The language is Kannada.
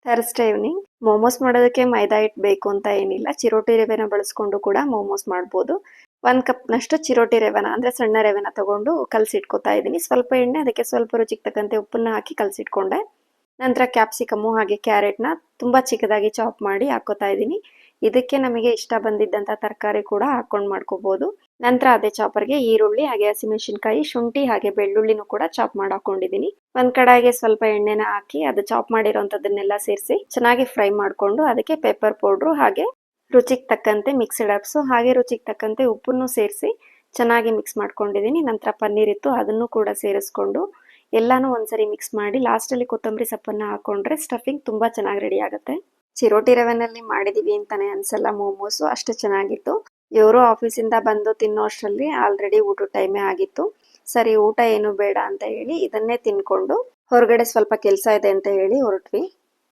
ಥರ್ಸ್ಡೇ ಈವ್ನಿಂಗ್ ಮೋಮೋಸ್ ಮಾಡೋದಕ್ಕೆ ಮೈದಾ ಹಿಟ್ಟು ಬೇಕು ಅಂತ ಏನಿಲ್ಲ. ಚಿರೋಟಿ ರವೆನ ಬಳಸ್ಕೊಂಡು ಕೂಡ ಮೋಮೋಸ್ ಮಾಡ್ಬೋದು. 1 ಕಪ್ನಷ್ಟು ಚಿರೋಟಿ ರವೆನ ಅಂದರೆ ಸಣ್ಣ ರವೆನ ತಗೊಂಡು ಕಲಸಿಟ್ಕೋತಾ ಇದ್ದೀನಿ. ಸ್ವಲ್ಪ ಎಣ್ಣೆ, ಅದಕ್ಕೆ ಸ್ವಲ್ಪ ರುಚಿಗೆ ತಕ್ಕಂತೆ ಉಪ್ಪನ್ನ ಹಾಕಿ ಕಲಸಿಟ್ಕೊಂಡೆ. ನಂತರ ಕ್ಯಾಪ್ಸಿಕಮ್ಮು ಹಾಗೆ ಕ್ಯಾರೆಟ್ನ ತುಂಬ ಚಿಕ್ಕದಾಗಿ ಚಾಪ್ ಮಾಡಿ ಹಾಕೋತಾ ಇದ್ದೀನಿ. ಇದಕ್ಕೆ ನಮಗೆ ಇಷ್ಟ ಬಂದಿದ್ದಂಥ ತರಕಾರಿ ಕೂಡ ಹಾಕೊಂಡು ಮಾಡ್ಕೋಬೋದು. ನಂತರ ಅದೇ ಚಾಪರ್ಗೆ ಈರುಳ್ಳಿ ಹಾಗೆ ಹಸಿಮೆಣಸಿನ್ಕಾಯಿ, ಶುಂಠಿ ಹಾಗೆ ಬೆಳ್ಳುಳ್ಳಿನೂ ಕೂಡ ಚಾಪ್ ಮಾಡಿ ಹಾಕೊಂಡಿದ್ದೀನಿ. ಒಂದು ಕಡಾಯಿಗೆ ಸ್ವಲ್ಪ ಎಣ್ಣೆನ ಹಾಕಿ ಅದು ಚಾಪ್ ಮಾಡಿರೋಂಥದ್ದನ್ನೆಲ್ಲ ಸೇರಿಸಿ ಚೆನ್ನಾಗಿ ಫ್ರೈ ಮಾಡಿಕೊಂಡು ಅದಕ್ಕೆ ಪೆಪ್ಪರ್ ಪೌಡ್ರು ಹಾಗೆ ರುಚಿಗೆ ತಕ್ಕಂತೆ ಮಿಕ್ಸ್ಡ್ ಹರ್ಬ್ಸು ಹಾಗೆ ರುಚಿಗೆ ತಕ್ಕಂತೆ ಉಪ್ಪನ್ನು ಸೇರಿಸಿ ಚೆನ್ನಾಗಿ ಮಿಕ್ಸ್ ಮಾಡ್ಕೊಂಡಿದ್ದೀನಿ. ನಂತರ ಪನ್ನೀರ್ ಇತ್ತು, ಅದನ್ನು ಕೂಡ ಸೇರಿಸ್ಕೊಂಡು ಎಲ್ಲಾನು ಒಂದ್ಸರಿ ಮಿಕ್ಸ್ ಮಾಡಿ ಲಾಸ್ಟಲ್ಲಿ ಕೊತ್ತಂಬರಿ ಸೊಪ್ಪನ್ನು ಹಾಕೊಂಡ್ರೆ ಸ್ಟಫಿಂಗ್ ತುಂಬ ಚೆನ್ನಾಗಿ ರೆಡಿ ಆಗುತ್ತೆ. ಚಿರೋಟಿ ರವೆನಲ್ಲಿ ಮಾಡಿದೀವಿ ಅಂತಾನೆ ಅನ್ಸಲ್ಲ ಮೋಮೋಸು, ಅಷ್ಟು ಚೆನ್ನಾಗಿತ್ತು. ಇವರು ಆಫೀಸಿಂದ ಬಂದು ತಿನ್ನೋ ಅಷ್ಟರಲ್ಲಿ ಆಲ್ರೆಡಿ ಊಟದ ಟೈಮೇ ಆಗಿತ್ತು. ಸರಿ ಊಟ ಏನು ಬೇಡ ಅಂತ ಹೇಳಿ ಇದನ್ನೇ ತಿನ್ಕೊಂಡು ಹೊರಗಡೆ ಸ್ವಲ್ಪ ಕೆಲಸ ಇದೆ ಅಂತ ಹೇಳಿ ಹೊರಟ್ವಿ.